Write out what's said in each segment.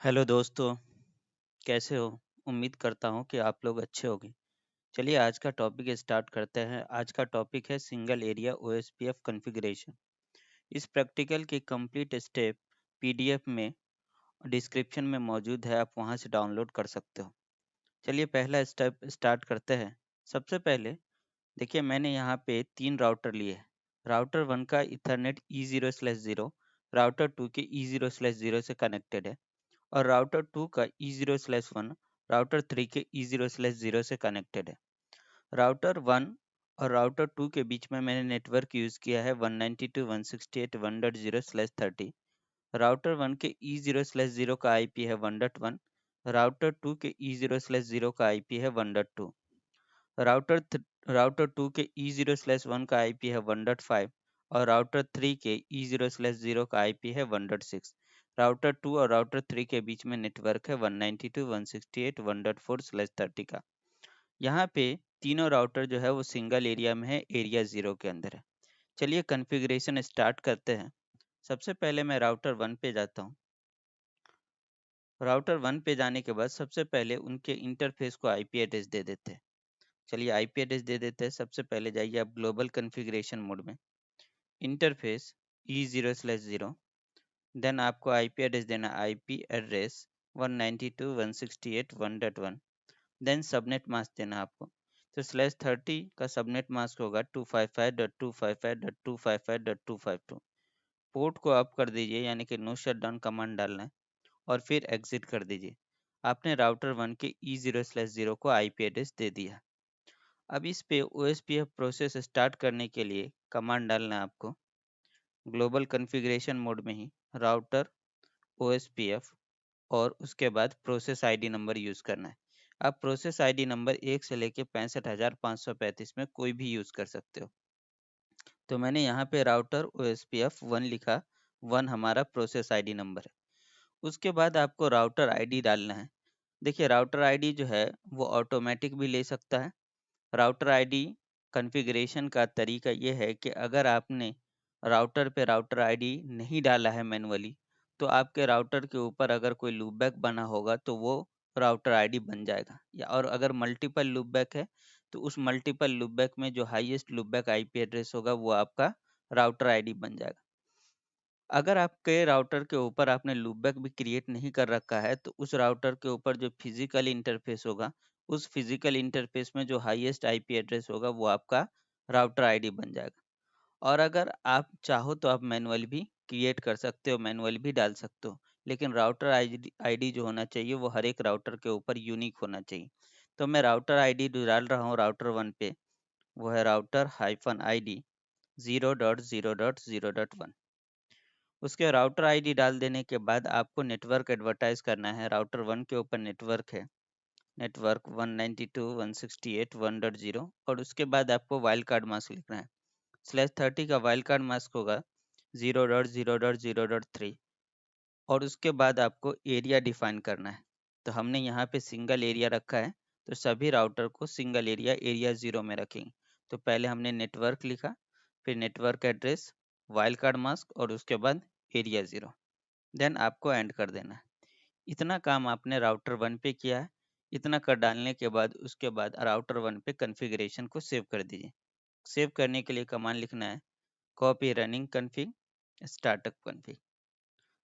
Hello दोस्तों, कैसे हो? उम्मीद करता हूँ कि आप लोग अच्छे होंगे। चलिए आज का टॉपिक स्टार्ट करते हैं। आज का टॉपिक है सिंगल एरिया ओएसपीएफ कॉन्फ़िगरेशन। इस प्रैक्टिकल की कंप्लीट स्टेप पीडीएफ में डिस्क्रिप्शन में मौजूद है, आप वहां से डाउनलोड कर सकते हो। चलिए पहला स्टेप स्टार्ट करते हैं। सबसे पहले देखिए मैंने यहाँ पे 3 राउटर लिए हैं। राउटर 1 का ईथरनेट E0/0, राउटर 2 के E0/0 से कनेक्टेड है और राउटर 2 का E0/1 राउटर 3 के E0/0 से कनेक्टेड है। राउटर 1 और राउटर 2 के बीच में मैंने नेटवर्क यूज़ किया है 192.168.1.0/30। राउटर 1 के E0/0 का आईपी है 1.1, राउटर 2 के E0/0 का आईपी है 1.2। राउटर 2 के E0/1 का आईपी है 1.5 और राउटर 3 के E0/0 का आईपी है 1.6। राउटर 2 और राउटर 3 के बीच में नेटवर्क है 192.168.1.4/30 का। यहाँ पे तीनों राउटर जो है वो सिंगल एरिया में है, एरिया 0 के अंदर है। चलिए कॉन्फ़िगरेशन स्टार्ट करते हैं। सबसे पहले मैं राउटर 1 पे जाता हूँ। राउटर 1 पे जाने के बाद सबसे पहले उनके इंटरफेस को आईपी एड्रेस दे देते हैं। चलिए आईपी एड्रेस दे देते हैं। सबसे पहले जाइए आप ग्लोबल कॉन्फ़िगरेशन मोड में, इंटरफेस E0/0, देन आपको आईपी एड्रेस देना IP address 192.168.1.1, then subnet mask देना आपको। तो /30 का सबनेट मास्क होगा 255.255.255.252। पोर्ट को ऑफ कर दीजिए, यानी कि नो शटडाउन कमांड डालना है और फिर एग्जिट कर दीजिए। आपने राउटर 1 के E0/0 को आईपी एड्रेस दे दिया। अब इस पे ओएसपीएफ प्रोसेस स्टार्ट करने के लिए कमांड डालना है आपको ग्लोबल कॉन्फ़िगरेशन मोड में ही राउटर ओएसपीएफ और उसके बाद प्रोसेस आईडी नंबर यूज़ करना है। आप प्रोसेस आईडी नंबर 1 से लेके 65,535 में कोई भी यूज़ कर सकते हो। तो मैंने यहाँ पे राउटर ओएसपीएफ 1 लिखा, 1 हमारा प्रोसेस आईडी नंबर है। उसके बाद आपको राउटर आईडी डालना है। देखिए राउटर आईडी जो है वो ऑटोमेटिक भी ले सकता है। राउटर आईडी कॉन्फ़िगरेशन का तरीका ये है कि अगर आपने राउटर पे राउटर आईडी नहीं डाला है मैनुअली, तो आपके राउटर के ऊपर अगर कोई लूपबैक बना होगा तो वो राउटर आईडी बन जाएगा। या और अगर मल्टीपल लूपबैक है तो उस मल्टीपल लूपबैक में जो हाईएस्ट लूपबैक आईपी एड्रेस होगा वो आपका राउटर आईडी बन जाएगा। अगर आपके राउटर के ऊपर आपने लूपबैक भी क्रिएट नहीं कर रखा है तो उस राउटर के ऊपर जो फिजिकल इंटरफेस होगा, उस फिजिकल इंटरफेस में जो हाईएस्ट आईपी एड्रेस होगा वो आपका राउटर आईडी बन जाएगा। और अगर आप चाहो तो आप मैनुअली भी क्रिएट कर सकते हो, मैनुअली भी डाल सकते हो। लेकिन राउटर आईडी आईडी जो होना चाहिए वो हर एक राउटर के ऊपर यूनिक होना चाहिए। तो मैं राउटर आईडी जो डाल रहा हूँ राउटर 1 पे, वो है राउटर हाइफन आईडी 0.0.0.1। उसके राउटर आईडी डाल देने के बाद आपको नेटवर्क एडवर्टाइज करना है। राउटर 1 के ऊपर नेटवर्क है, नेटवर्क 192.168.1.0 और उसके बाद आपको वाइल्ड कार्ड मास्क लिखना है। /30 का वाइल्ड कार्ड मास्क होगा 0.0.0.3 और उसके बाद आपको एरिया डिफाइन करना है। तो हमने यहाँ पे सिंगल एरिया रखा है, तो सभी राउटर को सिंगल एरिया एरिया 0 में रखेंगे। तो पहले हमने नेटवर्क लिखा, फिर network address, wild card mask और उसके बाद एरिया 0, देन आपको एंड कर देना है। इतना काम आपने राउटर 1 पे किया है। इतना कर डालने के बाद उसके बाद राउटर 1 पे कॉन्फ़िगरेशन को सेव कर दीजिए। सेव करने के लिए कमांड लिखना है copy running config startup config,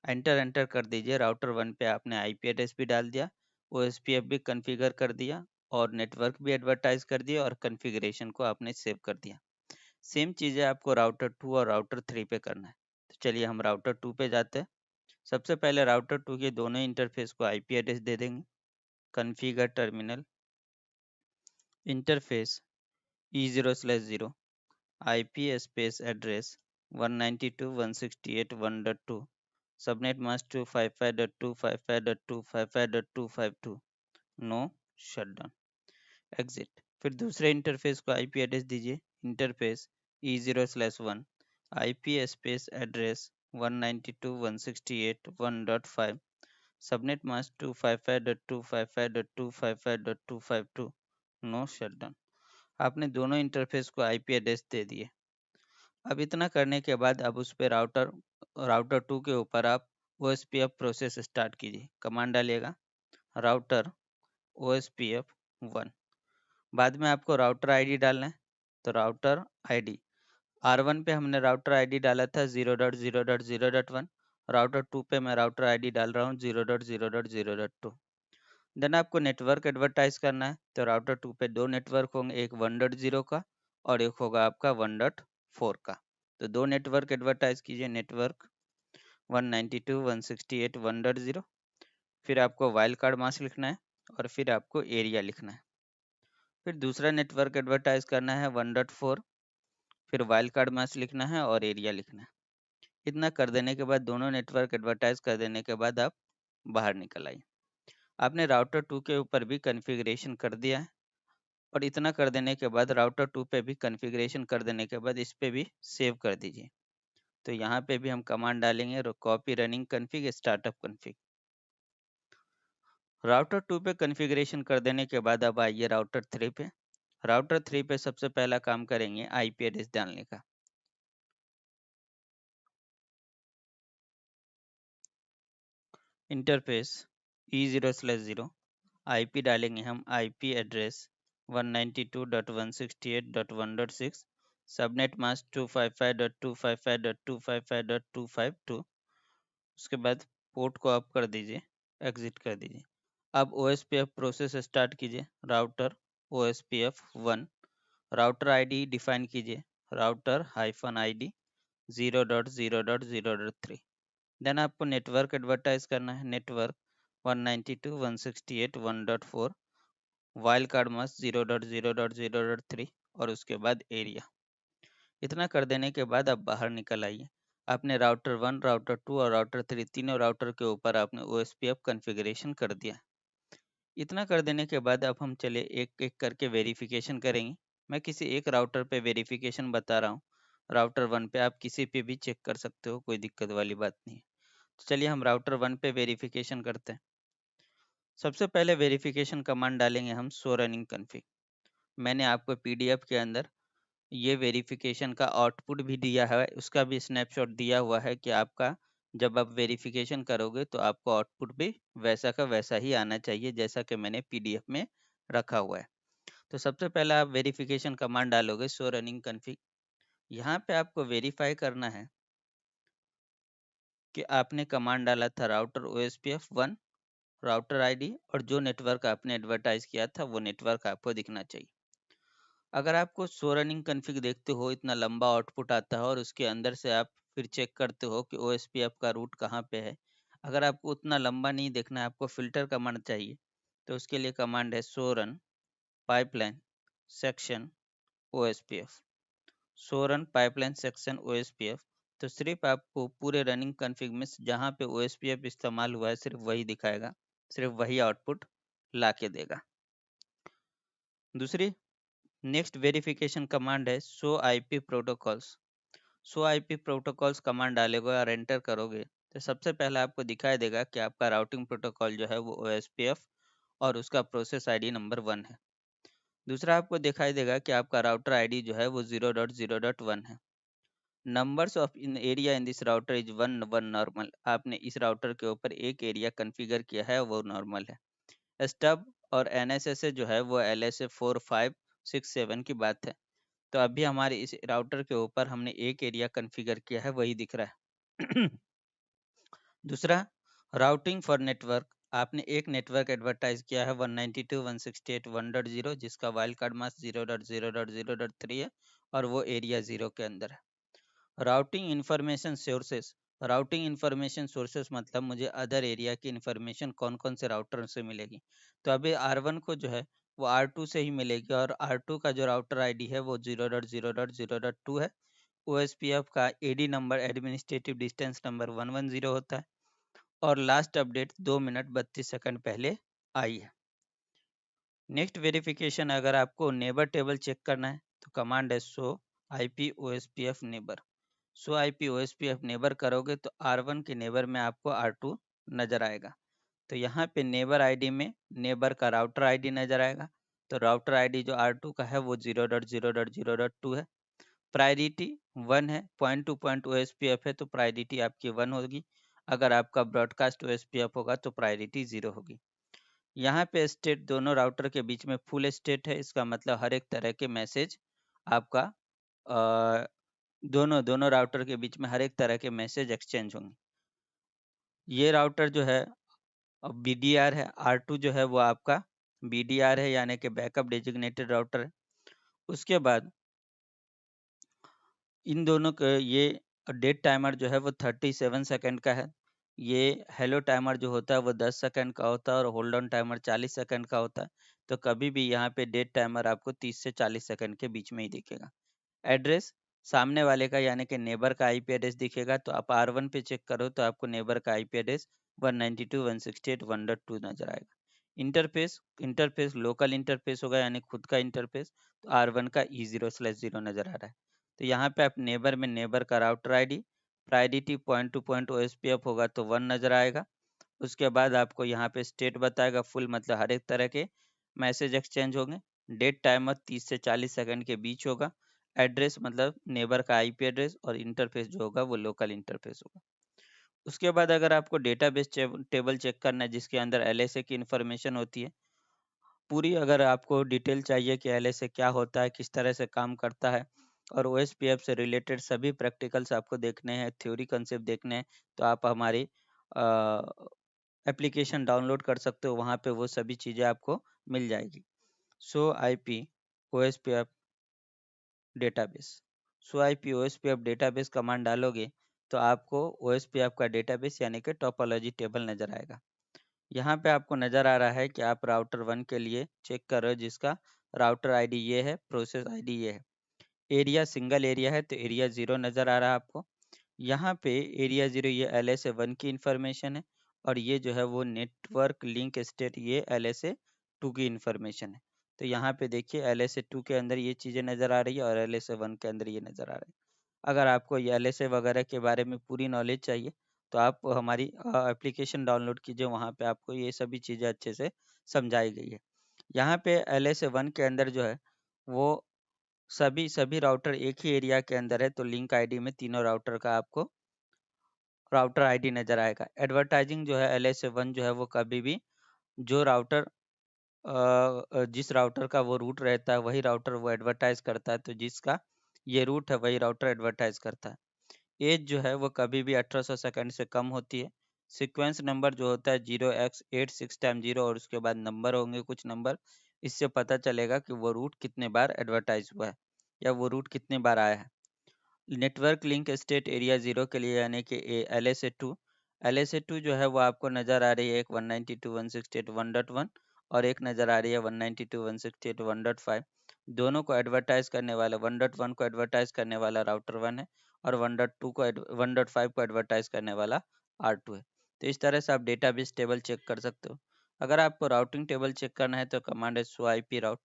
enter enter कर दीजिए। राउटर 1 पे आपने आईपी एड्रेस भी डाल दिया, ओएसपीएफ भी कॉन्फ़िगर कर दिया और नेटवर्क भी एडवर्टाइज कर दिया और कॉन्फ़िगरेशन को आपने सेव कर दिया। सेम चीज़ें आपको राउटर 2 और राउटर 3 पे करना है। तो चलिए हम राउटर 2 पे जाते हैं। सबसे पहले राउटर 2 के दोनों इंटरफेस को आईपी एड्रेस दे देंगे। Configure terminal interface E0/0 IP space address 192.168.1.2, subnet mask 255.255.255.252, no shutdown, exit. फिर दूसरे इंटरफेस को आईपी एड्रेस दीजिए। Interface E0/1 IP space address 192.168.1.5, subnet mask 255.255.255.252, no shutdown. आपने दोनों इंटरफेस को आईपी एड्रेस दे दिए। अब इतना करने के बाद अब उस पे राउटर राउटर 2 के ऊपर आप OSPF प्रोसेस स्टार्ट कीजिए। कमांड डालिएगा राउटर OSPF 1। बाद में आपको राउटर आईडी डालना है, तो राउटर आईडी R1 पे हमने राउटर आईडी डाला था 0.0.0.1। राउटर 2 पे मैं राउटर आईडी डाल रहा हूँ 0.0.0.2। देन आपको नेटवर्क एडवर्टाइज करना है, तो राउटर 2 पे दो नेटवर्क होंगे, एक 1.0 का और एक होगा आपका 1.4 का। तो दो नेटवर्क एडवर्टाइज कीजिए, नेटवर्क 192.168.1.0। फिर आपको वाइल्ड कार्ड मास्क लिखना है और फिर आपको एरिया लिखना है। फिर दूसरा नेटवर्क एडवर्टाइज करना है 1.4, फिर वाइल्ड कार्ड मास्क लिखना है और एरिया लिखना है। इतना कर देने के बाद, दोनों नेटवर्क एडवर्टाइज कर देने के बाद आप बाहर निकल आइए। आपने राउटर 2 के ऊपर भी कॉन्फ़िगरेशन कर दिया है और इतना कर देने के बाद राउटर 2 पे भी कॉन्फ़िगरेशन कर देने के बाद इस पे भी सेव कर दीजिए। तो यहाँ पे भी हम कमांड डालेंगे copy running config startup config. Router 2 पे कॉन्फ़िगरेशन कर देने के बाद अब आइए राउटर 3 पे। राउटर 3 पे सबसे पहला काम करेंगे आईपी एड्रेस डालने का। इंटरफेस E0/0 आईपी डालेंगे हम, आईपी एड्रेस 192.168.1.6, सबनेट मास्क 255.255.255.252। उसके बाद पोर्ट को अप कर दीजिए, एग्जिट कर दीजिए। अब OSPF प्रोसेस स्टार्ट कीजिए, router OSPF 1। Router ID define कीजिए, राउटर -ID 0.0.0.3। देन आपको नेटवर्क एडवर्टाइज करना है, नेटवर्क 192.168.1.4, वाइल्ड कार्ड मास्क 0.0.0.3 और उसके बाद एरिया। इतना कर देने के बाद आप बाहर निकल आइए। आपने राउटर 1, राउटर 2 और राउटर 3 तीनों राउटर के ऊपर आपने OSPF कॉन्फ़िगरेशन कर दिया। इतना कर देने के बाद अब हम चले एक एक करके वेरिफिकेशन करेंगे। मैं किसी एक राउटर पे वेरिफिकेशन बता रहा हूँ। राउटर 1 पे आप किसी पे भी चेक कर सकते हो, कोई दिक्कत वाली बात नहीं है। तो चलिए हम राउटर 1 पे वेरिफिकेशन करते हैं। सबसे पहले वेरिफिकेशन कमांड डालेंगे हम शो रनिंग कॉन्फ़िग। मैंने आपको PDF के अंदर ये वेरिफिकेशन का आउटपुट भी दिया है, उसका भी स्नैपशॉट दिया हुआ है कि आपका जब आप वेरिफिकेशन करोगे तो आपको आउटपुट भी वैसा का वैसा ही आना चाहिए, जैसा कि मैंने PDF में रखा हुआ है। तो सबसे पहला आप वेरिफिकेशन कमांड डालोगे शो रनिंग कॉन्फ़िग। यहाँ पे आपको वेरीफाई करना है कि आपने कमांड डाला था राउटर OSPF 1, राउटर आईडी और जो नेटवर्क आपने एडवर्टाइज किया था वो नेटवर्क आपको दिखना चाहिए। अगर आपको शो रनिंग कॉन्फ़िग देखते हो, इतना लंबा आउटपुट आता है और उसके अंदर से आप फिर चेक करते हो कि OSPF का रूट कहाँ पे है। अगर आपको उतना लंबा नहीं देखना है, आपको फ़िल्टर कमांड चाहिए, तो उसके लिए कमांड है show run pipeline section OSPF। Show run pipeline section OSPF। तो सिर्फ आपको पूरे रनिंग कॉन्फ़िग में जहाँ पे OSPF इस्तेमाल हुआ है सिर्फ वही दिखाएगा, सिर्फ वही आउटपुट ला के देगा। दूसरी नेक्स्ट वेरिफिकेशन कमांड है show IP protocols. Show IP protocols command डालोगे और एंटर करोगे तो सबसे पहले आपको दिखाई देगा कि आपका राउटिंग प्रोटोकॉल जो है वो OSPF और उसका प्रोसेस आईडी नंबर 1 है। दूसरा आपको दिखाई देगा कि आपका राउटर आईडी जो है वो 0.0.1 है। Numbers of in area in this router is 1 normal. आपने इस राउटर के ऊपर एक एरिया कॉन्फ़िगर किया है, वो नॉर्मल है। स्टब और NSSA जो है वो LSA 4, 5, 6, 7 की बात है। तो अभी हमारे इस राउटर के ऊपर हमने एक एरिया कॉन्फ़िगर किया है, वही दिख रहा है। दूसरा राउटिंग फॉर नेटवर्क, आपने एक नेटवर्क एडवर्टाइज किया है 192.168.1.0 जिसका वाइल्ड कार्ड मास्क 0.0.0.3 है और वो एरिया 0 के अंदर है। Routing information sources, routing information sources मतलब मुझे अदर एरिया की इंफॉर्मेशन कौन कौन से राउटर से मिलेगी। तो अभी R1 को जो है वो R2 से ही मिलेगी और R2 का जो राउटर आईडी है वो 0.0.0.2 है। OSPF का AD number administrative distance number 110 होता है और लास्ट अपडेट 2 मिनट 32 सेकंड पहले आई है। नेक्स्ट वेरिफिकेशन, अगर आपको नेबर टेबल चेक करना है तो कमांड है शो IP OSPF नेबर। सो IP OSPF नेबर करोगे तो R1 के नेबर में आपको R2 नजर आएगा। तो यहाँ पे नेबर आईडी में नेबर का राउटर आईडी नजर आएगा। तो राउटर आईडी जो R2 का है वो 0.0.0.2 है। प्रायोरिटी 1 है, पॉइंट टू पॉइंट OSPF है तो प्रायोरिटी आपकी 1 होगी। अगर आपका ब्रॉडकास्ट ओएसपीएफ होगा तो प्रायोरिटी 0 होगी। यहाँ पे स्टेट दोनों राउटर के बीच में फुल स्टेट है, इसका मतलब हर एक तरह के मैसेज आपका अ, दोनों दोनों राउटर के बीच में हर एक तरह के मैसेज एक्सचेंज होंगे। ये राउटर जो है BDR है, R2 जो है वो आपका BDR है यानी कि बैकअप डेजिग्नेटेड राउटर है। उसके बाद इन दोनों का ये डेट टाइमर जो है वो 37 सेकंड का है। ये हेलो टाइमर जो होता है वो 10 सेकंड का होता है और होल्ड ऑन टाइमर 40 सेकंड का होता है। तो कभी भी यहाँ पे डेट टाइमर आपको 30 से 40 सेकंड के बीच में ही दिखेगा। एड्रेस सामने वाले का यानी कि नेबर का आईपी एड्रेस दिखेगा, तो आप R1 पे चेक करो तो आपको नेबर का आईपी एड्रेस 192.168.1.2 नजर आएगा। इंटरफेस इंटरफेस लोकल इंटरफेस होगा यानी खुद का इंटरफेस, तो R1 का E0/0 नजर आ रहा है। तो यहाँ पे आप नेबर में नेबर का router ID priority point two point OSPF होगा तो 1 नजर आएगा। उसके बाद आपको यहाँ पे स्टेट बताएगा फुल, मतलब हर एक तरह के मैसेज एक्सचेंज होंगे। डेट टाइमर 30 से 40 सेकंड के बीच होगा। एड्रेस मतलब नेबर का आईपी एड्रेस, और इंटरफेस जो होगा वो लोकल इंटरफेस होगा। उसके बाद अगर आपको डेटाबेस टेबल चेक करना है जिसके अंदर एलएसए की इंफॉर्मेशन होती है पूरी, अगर आपको डिटेल चाहिए कि एलएसए क्या होता है, किस तरह से काम करता है, और ओएसपीएफ से रिलेटेड सभी प्रैक्टिकल्स आपको देखने हैं, थ्योरी कंसेप्ट देखने हैं, तो आप हमारी एप्लीकेशन डाउनलोड कर सकते हो, वहाँ पे वो सभी चीज़ें आपको मिल जाएगी। सो आईपी ओएसपीएफ डेटाबेस सो आईपी ओएसपीएफ डेटाबेस कमांड डालोगे तो आपको ओएसपीएफ का डेटाबेस यानी कि टोपोलॉजी टेबल नज़र आएगा। यहाँ पे आपको नज़र आ रहा है कि आप राउटर 1 के लिए चेक कर रहे हो जिसका राउटर आईडी ये है, प्रोसेस आईडी ये है। एरिया सिंगल एरिया है तो एरिया 0 नज़र आ रहा है आपको। यहाँ पे एरिया 0 ये LSA 1 की इंफॉर्मेशन है, और ये जो है वो नेटवर्क लिंक स्टेट ये LSA 2 की इंफॉर्मेशन है। तो यहाँ पे देखिए LSA 2 के अंदर ये चीज़ें नज़र आ रही है और LSA 1 के अंदर ये नज़र आ रहा है। अगर आपको ये LSA वगैरह के बारे में पूरी नॉलेज चाहिए तो आप हमारी एप्लीकेशन डाउनलोड कीजिए, वहाँ पे आपको ये सभी चीज़ें अच्छे से समझाई गई है। यहाँ पे LSA 1 के अंदर जो है वो सभी सभी राउटर एक ही एरिया के अंदर है, तो लिंक आईडी में तीनों राउटर का आपको राउटर आईडी नज़र आएगा। एडवर्टाइजिंग जो है LSA 1 जो है वो कभी भी जो राउटर जिस राउटर का वो रूट रहता है वही राउटर वो एडवर्टाइज करता है, तो जिसका ये रूट है वही राउटर एडवर्टाइज करता है। एज जो है वो कभी भी 1800 सेकंड से कम होती है। सीक्वेंस नंबर जो होता है 0x86 टाइम 0 और उसके बाद नंबर होंगे कुछ नंबर, इससे पता चलेगा कि वो रूट कितने बार एडवर्टाइज हुआ है या वो रूट कितने बार आया है। नेटवर्क लिंक स्टेट एरिया 0 के लिए यानी कि LSA 2 जो है वो आपको नज़र आ रही है एक 192.168.1.1 और एक नज़र आ रही है 192.168.1.5। दोनों को एडवर्टाइज करने वाला 1.1 को एडवर्टाइज करने वाला राउटर 1 है और 1.5 को एडवर्टाइज करने वाला R2 है। तो इस तरह से आप डेटाबेस टेबल चेक कर सकते हो। अगर आपको राउटिंग टेबल चेक करना है तो कमांड है शो IP राउट।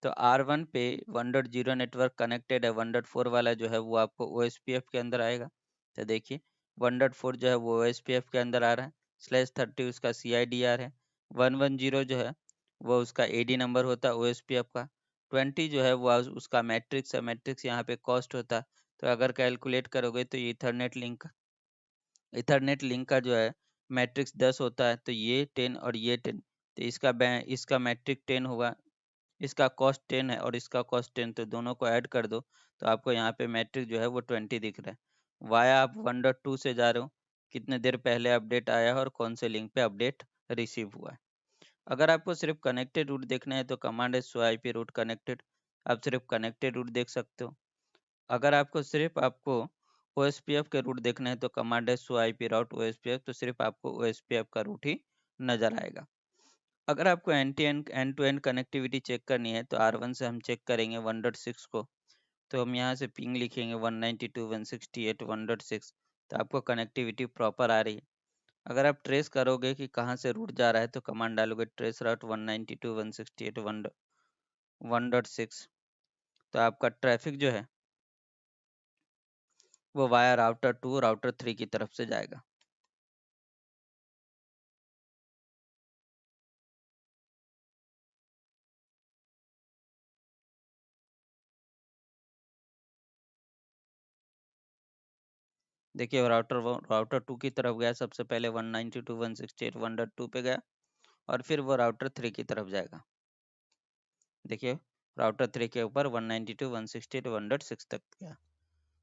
तो R1 पे 1.0 नेटवर्क कनेक्टेड है, 1.4 वाला जो है वो आपको OSPF के अंदर आएगा। तो देखिए 1.4 जो है वो OSPF के अंदर आ रहा है, /30 उसका CIDR है, 110 जो है वो उसका AD नंबर होता है OSPF का, 20 जो है वो उसका मैट्रिक्स है, मैट्रिक्स यहाँ पे कॉस्ट होता है। तो अगर कैलकुलेट करोगे तो ये इथरनेट लिंक का जो है मैट्रिक्स 10 होता है, तो ये 10 और ये 10, तो इसका मैट्रिक 10 होगा, इसका कॉस्ट 10 है और इसका कॉस्ट 10, तो दोनों को ऐड कर दो तो आपको यहाँ पे मैट्रिक जो है वो 20 दिख रहा है। वाया आप 1.2 से जा रहे हो, कितने देर पहले अपडेट आया है और कौन से लिंक पे अपडेट रिसीव हुआ है। अगर आपको सिर्फ कनेक्टेड रूट देखना है तो कमांड है शो IP रूट कनेक्टेड। आप सिर्फ कनेक्टेड रूट देख सकते हो। अगर आपको OSPF के रूट देखना है तो कमांड है शो IP राउट OSPF, तो सिर्फ आपको OSPF का रूट ही नज़र आएगा। अगर आपको end to end connectivity check करनी है तो R1 से हम चेक करेंगे 1.6 को, तो हम यहाँ से पिंग लिखेंगे 192.168.1.6, तो आपको कनेक्टिविटी प्रॉपर आ रही है। अगर आप ट्रेस करोगे कि कहाँ से रूट जा रहा है तो कमांड डालोगे ट्रेस राउट 192.168.1.6, तो आपका ट्रैफिक जो है वो वाया राउटर 2 राउटर 3 की तरफ से जाएगा। देखिए राउटर 2 की तरफ गया, सबसे पहले 192.168.1.2 पे गया और फिर वो राउटर 3 की तरफ जाएगा। देखिए राउटर 3 के ऊपर 192.168.1.6 तक गया।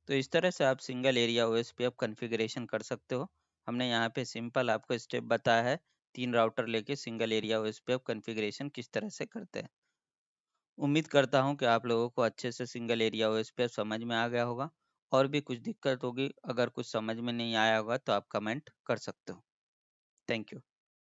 तो इस तरह से आप सिंगल एरिया ओएस पे आप कॉन्फ़िगरेशन कर सकते हो। हमने यहाँ पे सिंपल आपको स्टेप बताया है, 3 राउटर लेके सिंगल एरिया ओएस पे आप कॉन्फ़िगरेशन किस तरह से करते हैं। उम्मीद करता हूँ कि आप लोगों को अच्छे से सिंगल एरिया ओएस पे समझ में आ गया होगा। और भी कुछ दिक्कत होगी, अगर कुछ समझ में नहीं आया होगा तो आप कमेंट कर सकते हो। Thank you.